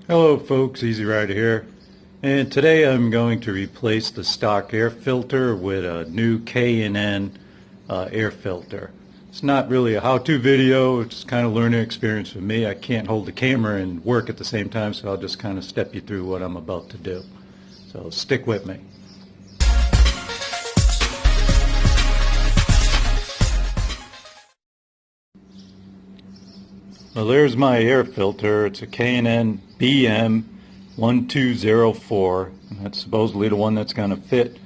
Hello folks, Easy Rider here, and today I'm going to replace the stock air filter with a new K&N air filter. It's not really a how-to video, it's kind of learning experience for me. I can't hold the camera and work at the same time, so I'll just kind of step you through what I'm about to do. So stick with me. Well, there's my air filter. It's a K&N BM1204. That's supposedly the one that's going to fit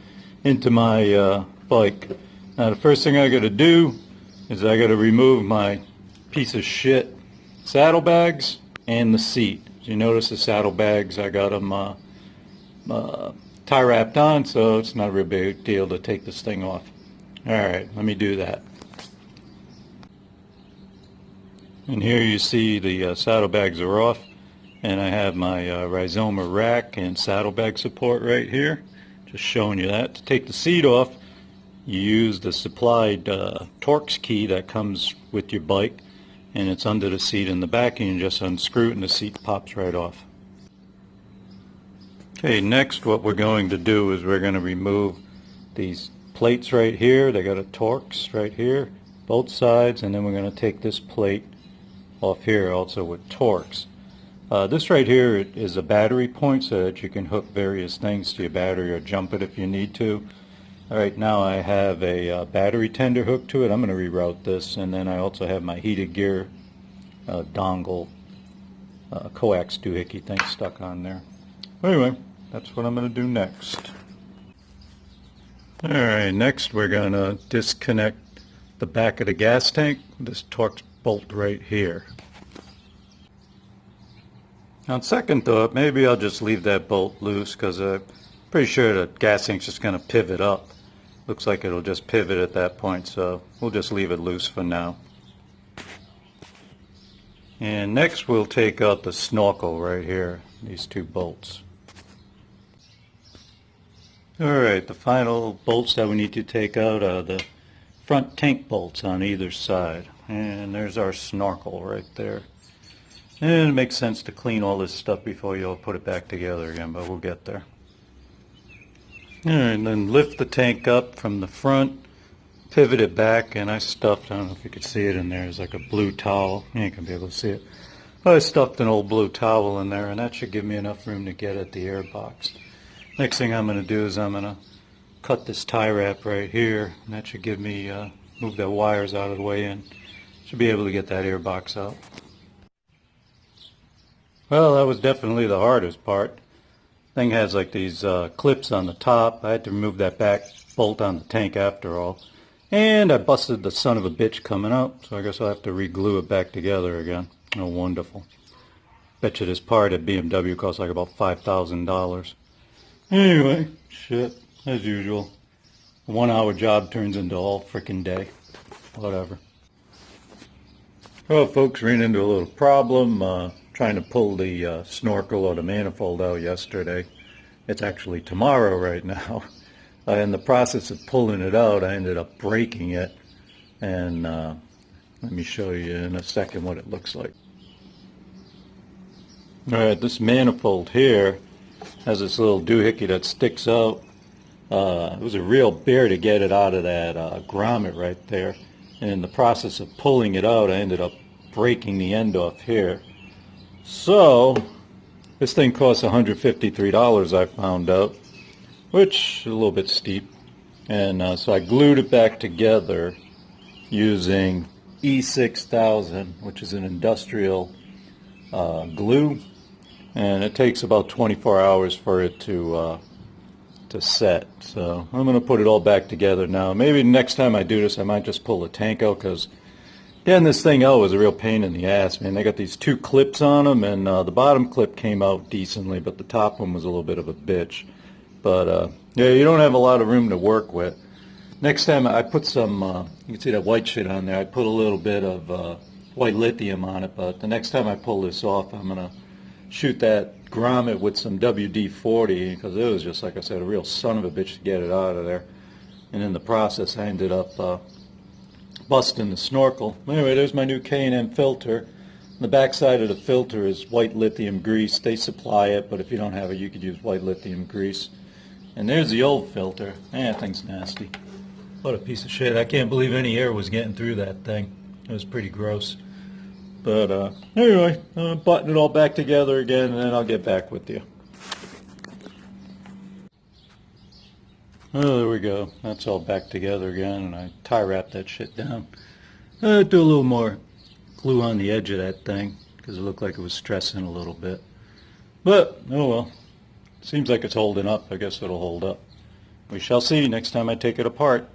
into my bike. Now, the first thing I got to do is I got to remove my piece of shit saddlebags and the seat. As you notice, the saddlebags, I got them tie wrapped on, so it's not a real big deal to take this thing off. Alright, let me do that. And here you see the saddlebags are off, and I have my rhizoma rack and saddlebag support right here. Just showing you that. To take the seat off, you use the supplied Torx key that comes with your bike, and it's under the seat in the back, and you just unscrew it and the seat pops right off. Okay, next what we're going to do is we're going to remove these plates right here. They got a Torx right here, both sides, and then we're going to take this plate off here also with Torx. This right here is a battery point so that you can hook various things to your battery or jump it if you need to. Alright, now I have a battery tender hooked to it. I'm going to reroute this, and then I also have my heated gear dongle coax doohickey thing stuck on there. Anyway, that's what I'm going to do next. Alright, next we're going to disconnect the back of the gas tank with this Torx bolt right here. On second thought, maybe I'll just leave that bolt loose because I'm pretty sure the gas tank's just going to pivot up. Looks like it'll just pivot at that point, so we'll just leave it loose for now. And next we'll take out the snorkel right here, these two bolts. Alright, the final bolts that we need to take out are the front tank bolts on either side. And there's our snorkel right there. And it makes sense to clean all this stuff before you'll put it back together again, but we'll get there. And then lift the tank up from the front, pivot it back, and I stuffed, I don't know if you could see it in there, there's like a blue towel. You ain't gonna be able to see it. But I stuffed an old blue towel in there, and that should give me enough room to get at the air box. Next thing I'm going to do is I'm going to cut this tie wrap right here, and that should give me, move the wires out of the way, and should be able to get that air box out. Well, that was definitely the hardest part. Thing has like these clips on the top. I had to remove that back bolt on the tank after all. And I busted the son of a bitch coming out, so I guess I'll have to re-glue it back together again. Oh, wonderful. Bet you this part at BMW costs like about $5,000. Anyway, shit, as usual. A 1 hour job turns into all frickin' day. Whatever. Well, folks, ran into a little problem trying to pull the snorkel or the manifold out yesterday. It's actually tomorrow right now. In the process of pulling it out, I ended up breaking it. And let me show you in a second what it looks like. Alright, this manifold here has this little doohickey that sticks out. It was a real bear to get it out of that grommet right there. And in the process of pulling it out, I ended up breaking the end off here. So, this thing costs $153, I found out, which is a little bit steep. And so I glued it back together using E6000, which is an industrial glue. And it takes about 24 hours for it to set. So I'm going to put it all back together now. Maybe next time I do this, I might just pull the tank out, because getting this thing out was a real pain in the ass, man. They got these two clips on them, and the bottom clip came out decently, but the top one was a little bit of a bitch. But yeah, you don't have a lot of room to work with. Next time I put some, you can see that white shit on there. I put a little bit of white lithium on it, but the next time I pull this off, I'm going to shoot that grommet with some WD-40, because it was just, like I said, a real son of a bitch to get it out of there. And in the process, I ended up busting the snorkel. Anyway, there's my new K&N filter. The back side of the filter is white lithium grease. They supply it, but if you don't have it, you could use white lithium grease. And there's the old filter. That thing's nasty. What a piece of shit. I can't believe any air was getting through that thing. It was pretty gross. But anyway, button it all back together again, and then I'll get back with you. Oh, there we go. That's all back together again, and I tie wrap that shit down. Do a little more glue on the edge of that thing, because it looked like it was stressing a little bit. But, oh well. Seems like it's holding up. I guess it'll hold up. We shall see next time I take it apart.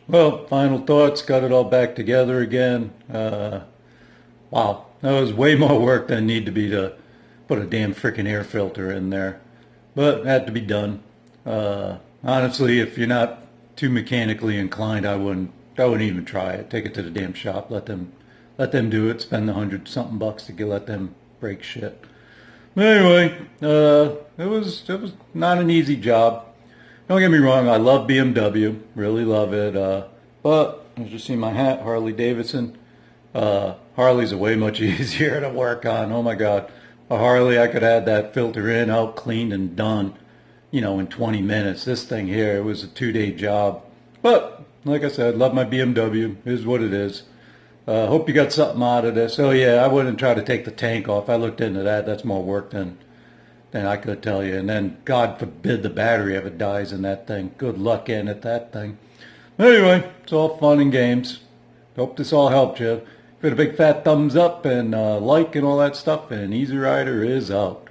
Well, final thoughts. Got it all back together again. Wow. That was way more work than it needed to be to put a damn frickin' air filter in there. But it had to be done. Honestly, if you're not too mechanically inclined, I wouldn't even try it. Take it to the damn shop. Let them do it. Spend the $100-something bucks to let them break shit. But anyway, it was not an easy job. Don't get me wrong, I love BMW, really love it. But as you see my hat, Harley Davidson. Harleys are way much easier to work on. Oh my God, a Harley, I could add that filter in, out, cleaned and done, in 20 minutes. This thing here, it was a 2-day job. But like I said, love my BMW. It is what it is. Hope you got something out of this. Oh yeah, I wouldn't try to take the tank off. I looked into that. That's more work than I could tell you. And then, God forbid, the battery ever dies in that thing. Good luck getting at that thing. Anyway, it's all fun and games. Hope this all helped you. Give it a big fat thumbs up and like and all that stuff. And Easy Rider is out.